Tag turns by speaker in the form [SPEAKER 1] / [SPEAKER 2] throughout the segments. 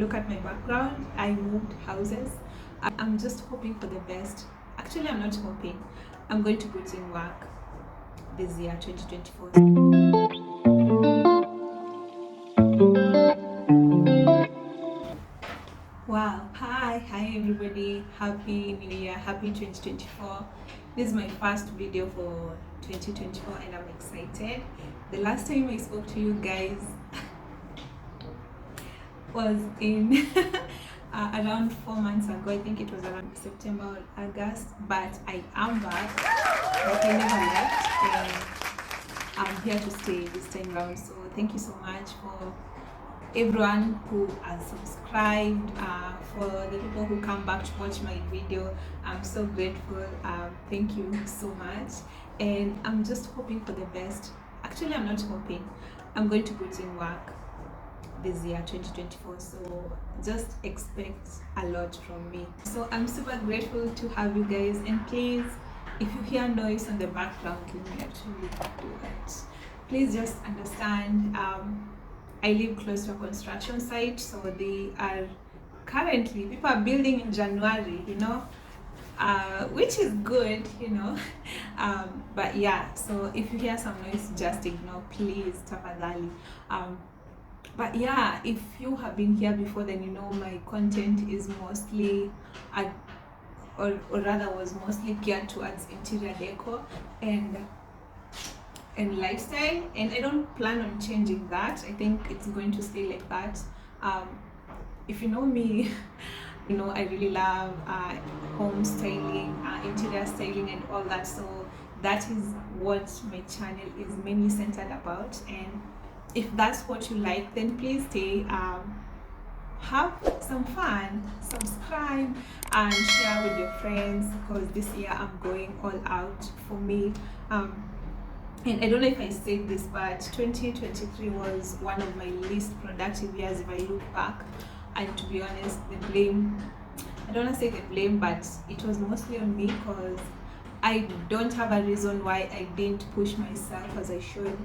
[SPEAKER 1] look at my background. I moved houses. I'm just hoping for the best. Actually, I'm not hoping. I'm going to put in work this year, 2024. Wow. Hi everybody. Happy New Year. Happy 2024. This is my first video for 2024 and I'm excited. The last time I spoke to you guys was in around 4 months ago. I think it was around September or August, but I am back. Like I never left and I'm here to stay this time round. So thank you so much for everyone who has subscribed, for the people who come back to watch my video. I'm so grateful. Thank you so much, and I'm just hoping for the best. Actually, I'm not hoping. I'm going to put in work this year, 2024, so just expect a lot from me. So I'm super grateful to have you guys, and please, if you hear noise on the background, let me actually do it. Please just understand, I live close to a construction site, so they are currently, people are building in January, which is good, but yeah, so if you hear some noise, just ignore, please, tafadhali. But yeah, if you have been here before, then you know my content is mostly, or rather was mostly geared towards interior decor and lifestyle, and I don't plan on changing that. I think it's going to stay like that. If you know me, I really love home styling, interior styling and all that, so that is what my channel is mainly centered about. And if that's what you like, then please stay, have some fun, subscribe and share with your friends, because this year I'm going all out for me. And I don't know if I said this, but 2023 was one of my least productive years if I look back. And to be honest, the blame, I don't want to say the blame, but it was mostly on me, because I don't have a reason why I didn't push myself as I should.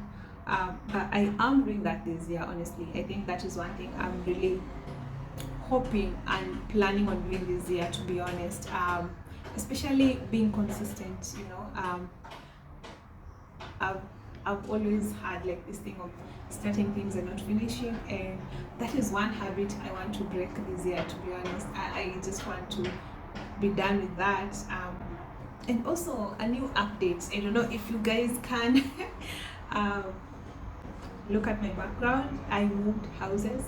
[SPEAKER 1] But I am doing that this year, honestly. I think that is one thing I'm really hoping and planning on doing this year, to be honest. Especially being consistent, I've always had like this thing of starting things and not finishing, and that is one habit I want to break this year, to be honest. I just want to be done with that. And also a new update. I don't know if you guys can look at my background. I moved houses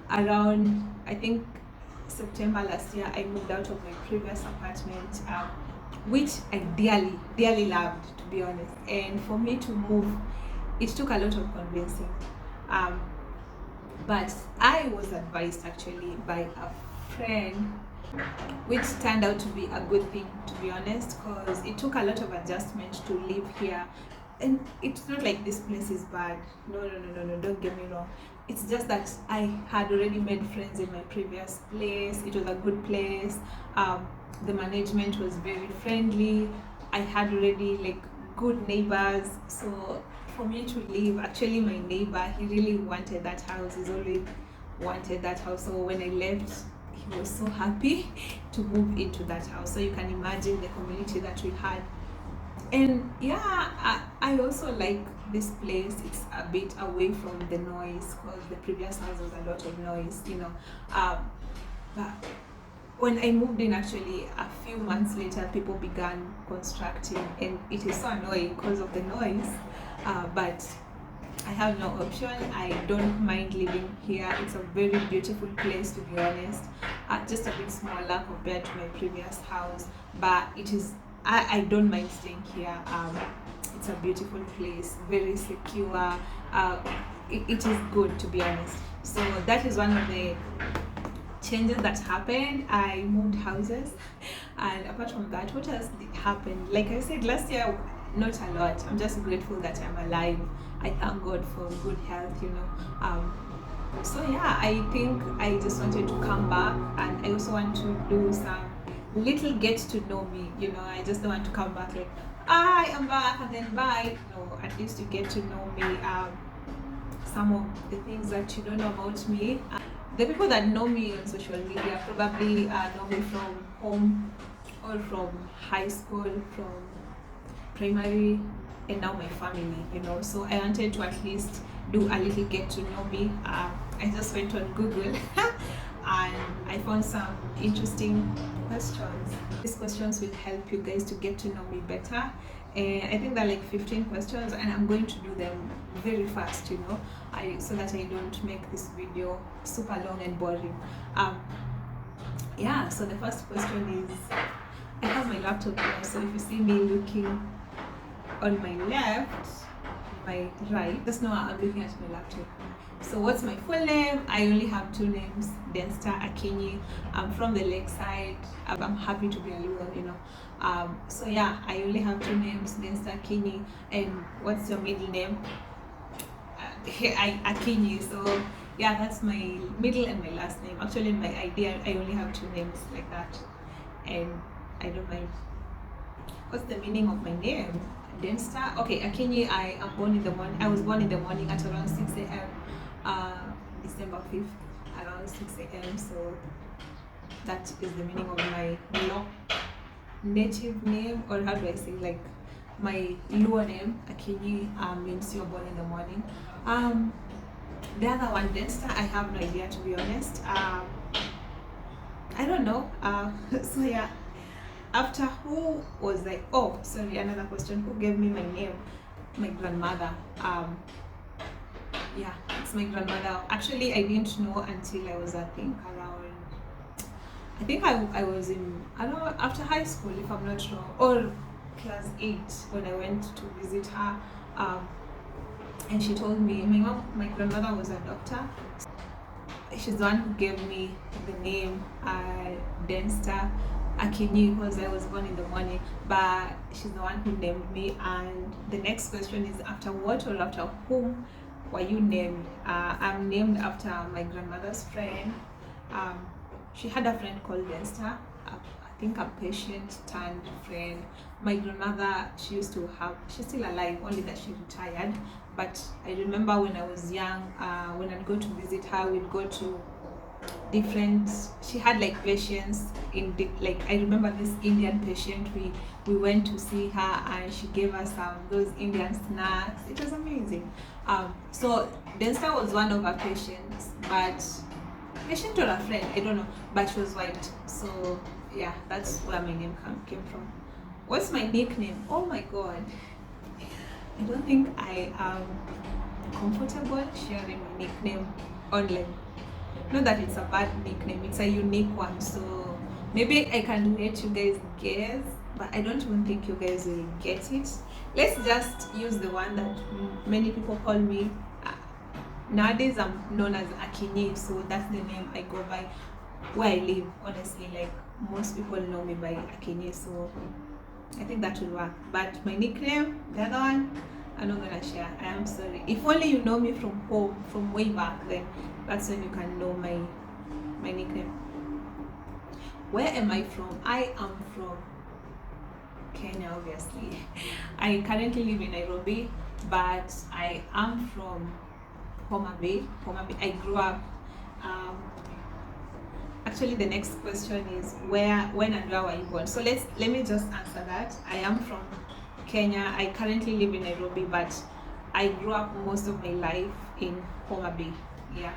[SPEAKER 1] around, I think, September last year. I moved out of my previous apartment, which I dearly loved, to be honest. And for me to move, it took a lot of convincing. But I was advised actually by a friend, which turned out to be a good thing, to be honest, because it took a lot of adjustment to live here. And it's not like this place is bad. No, don't get me wrong. It's just that I had already made friends in my previous place. It was a good place. The management was very friendly. I had already like good neighbors. So for me to leave, actually my neighbor, he really wanted that house. He's always wanted that house. So when I left, he was so happy to move into that house. So you can imagine the community that we had. And yeah, I also like this place. It's a bit away from the noise, because the previous house was a lot of noise, but when I moved in, actually a few months later, people began constructing, and it is so annoying because of the noise, but I have no option. I don't mind living here. It's a very beautiful place, to be honest. Just a bit smaller compared to my previous house, but it is, I don't mind staying here. It's a beautiful place, very secure. It is good, to be honest. So that is one of the changes that happened. I moved houses, and apart from that, what else happened? Like I said, last year, not a lot. I'm just grateful that I'm alive. I thank God for good health, so yeah, I think I just wanted to come back, and I also want to do some little get to know me. I just don't want to come back like, I am back and then bye. No, at least you get to know me, some of the things that you don't know about me. the people that know me on social media probably know me from home or from high school, from primary, and now my family, you know. So I wanted to at least do a little get to know me. I just went on Google and I found some interesting questions. These questions will help you guys to get to know me better. And I think there are like 15 questions, and I'm going to do them very fast, you know, so that I don't make this video super long and boring. Yeah, so the first question is, I have my laptop here, so if you see me looking on my left, my right, that's not I'm looking at my laptop. So what's my full name? I only have two names, Densta Akinyi. I'm from the Lakeside. I'm happy to be a Luo, you know. So yeah, I only have two names, Densta Akinyi. And what's your middle name? Akinyi. So yeah, that's my middle and my last name. Actually, in my ID, I only have two names like that, and I don't mind. What's the meaning of my name? Densta. Okay, Akinyi. I am born in the morning. I was born in the morning at around 6 a.m. December 5th, around 6 a.m. So that is the meaning of my native name, or how do I say, like my Luo name, Akinyi, means you're born in the morning. The other one, Densta, I have no idea, to be honest. I don't know. So yeah, after who was like, oh, sorry, another question, who gave me my name? My grandmother. Yeah, it's my grandmother. Actually, I didn't know until I was, I think I was in, I don't know, after high school, if I'm not wrong, or class 8, when I went to visit her. And she told me, my grandmother was a doctor. She's the one who gave me the name Densta Akinyi, because I was born in the morning, but she's the one who named me. And the next question is, after what or after whom were you named? I'm named after my grandmother's friend. She had a friend called Densta, I think a patient turned friend. My grandmother, she's still alive, only that she retired. But I remember when I was young, when I'd go to visit her, we'd go to different, she had like patients like I remember this Indian patient, we went to see her and she gave us those Indian snacks. It was amazing. So Densta was one of her patients, but patient or a friend, I don't know, but she was white. So yeah, that's where my name came from. What's my nickname? Oh my god, I don't think I am comfortable sharing my nickname online. Not that it's a bad nickname, it's a unique one, so maybe I can let you guys guess, but I don't even think you guys will get it. Let's just use the one that many people call me. Nowadays I'm known as Akinyi, so that's the name I go by where I live. Honestly, like most people know me by Akinyi, so I think that will work. But my nickname, the other one, I'm not gonna share. I am sorry. If only you know me from home, from way back, then that's when you can know my nickname. Where am I from? I am from Kenya, obviously. I currently live in Nairobi, but I am from Homa Bay. I grew up. Actually, the next question is when and where were you born? So let me just answer that. I am from Kenya. I currently live in Nairobi, but I grew up most of my life in Homa Bay. Yeah.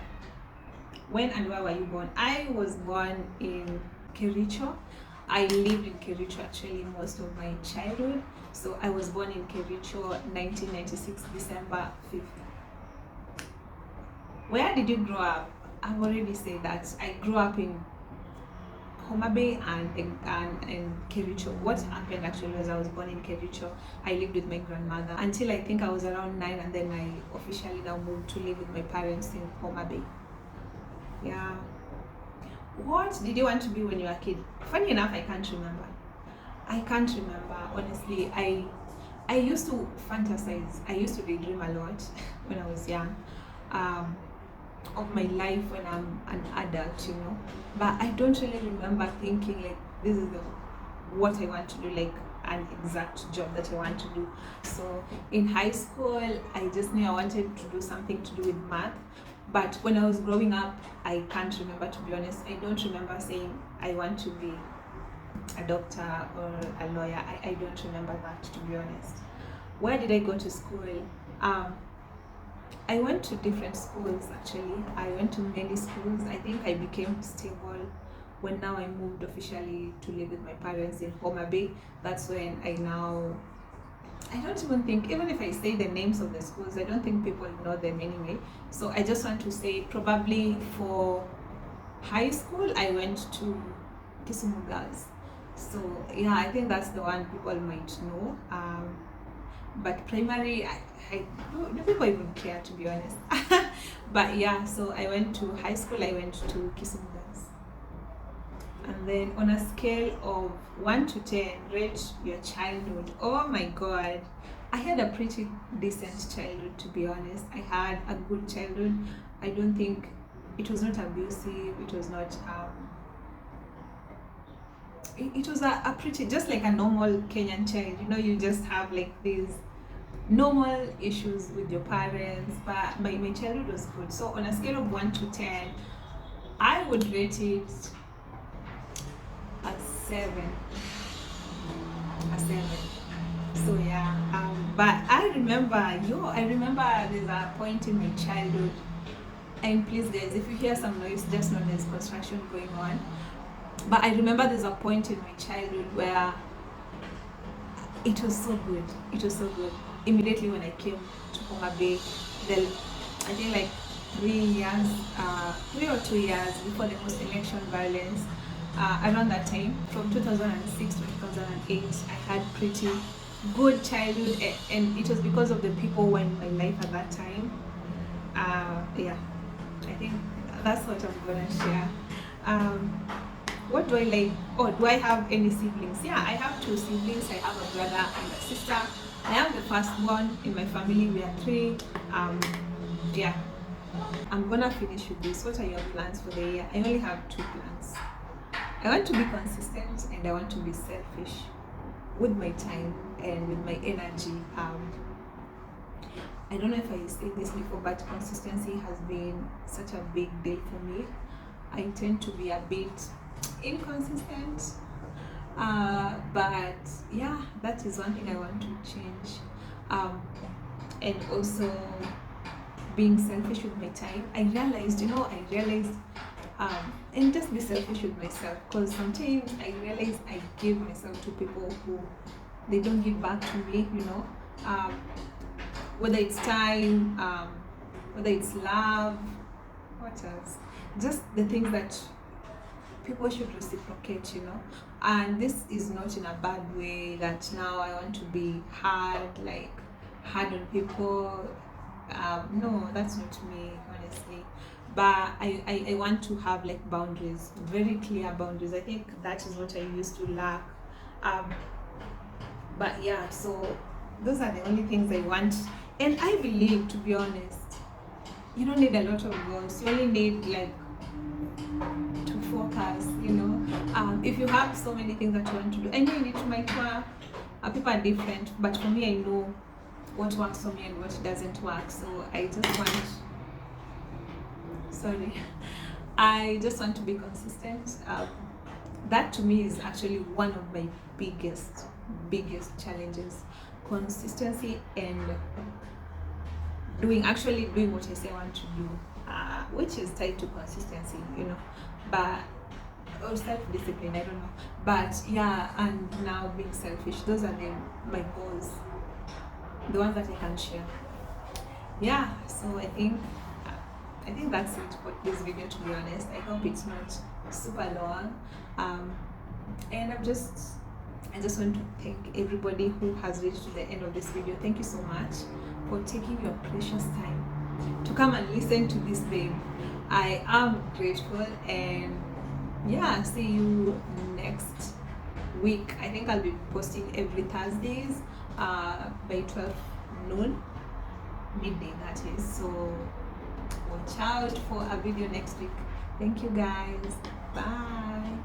[SPEAKER 1] When and where were you born? I was born in Kericho. I lived in Kericho actually most of my childhood. So I was born in Kericho 1996, December 5th. Where did you grow up? I've already said that. I grew up in Homa Bay and Kericho. What happened actually was I was born in Kericho. I lived with my grandmother until I think I was around 9, and then I officially now moved to live with my parents in Homa Bay. Yeah. What did you want to be when you were a kid? Funny enough, I can't remember. Honestly. I used to fantasize. I used to daydream a lot when I was young. Of my life when I'm an adult, you know. But I don't really remember thinking like this is what I want to do, like an exact job that I want to do. So in high school, I just knew I wanted to do something to do with math. But when I was growing up, I can't remember, to be honest. I don't remember saying I want to be a doctor or a lawyer. I don't remember that, to be honest. Where did I go to school? I went to different schools actually. I went to many schools. I think I became stable when now I moved officially to live with my parents in Homa Bay. That's when I don't even think, even if I say the names of the schools, I don't think people know them anyway. So I just want to say probably for high school, I went to Kisumu Girls. So yeah, I think that's the one people might know. But primary, no people even care, to be honest. But yeah, so I went to high school, I went to Kisumu Girls. And then on a scale of 1 to 10, rate your childhood. Oh my god, I had a pretty decent childhood, to be honest. I had a good childhood. I don't think it was not abusive, it was not it was a pretty, just like a normal Kenyan child. You know, you just have like these normal issues with your parents, but my childhood was good. So on a scale of 1 to 10, I would rate it a 7. A 7. So yeah, but I remember there's a point in my childhood, and please guys, if you hear some noise, just know there's construction going on. But I remember there's a point in my childhood where it was so good. It was so good. Immediately when I came to Homa Bay, I think like 3 or 2 years before the post-election violence, around that time, from 2006 to 2008, I had pretty good childhood, and it was because of the people who were in my life at that time. Yeah, I think that's what I'm gonna share. What do I like? Oh, do I have any siblings? Yeah, I have 2 siblings. I have a brother and a sister. I am the firstborn in my family. We are 3. Yeah, I'm gonna finish with this. What are your plans for the year? I only have 2 plans. I want to be consistent, and I want to be selfish with my time and with my energy. I don't know if I said this before, but consistency has been such a big deal for me. I tend to be a bit inconsistent, but yeah, that is one thing I want to change. And also being selfish with my time. I realized, and just be selfish with myself, because sometimes I realize I give myself to people who they don't give back to me, whether it's time, whether it's love, what else? Just the things that people should reciprocate, and this is not in a bad way that now I want to be hard on people. No, that's not me, honestly. But I want to have like boundaries, very clear boundaries. I think that is what I used to lack. But yeah, so those are the only things I want. And I believe, to be honest, you don't need a lot of goals. You only need like to focus, if you have so many things that you want to do, I know it might work. People are different, but for me, I know what works for me and what doesn't work. So I just want to be consistent. That to me is actually one of my biggest challenges: consistency and doing what I say I want to do, which is tied to consistency, but or self-discipline, I don't know. But yeah, and now being selfish. Those are my goals, the ones that I can share. Yeah, so I think that's it for this video, to be honest. I hope it's not super long. And I just want to thank everybody who has reached to the end of this video. Thank you so much for taking your precious time to come and listen to this, babe. I am grateful, and yeah, see you next week. I think I'll be posting every Thursdays by 12 noon, midday that is. So watch out for a video next week. Thank you guys. Bye.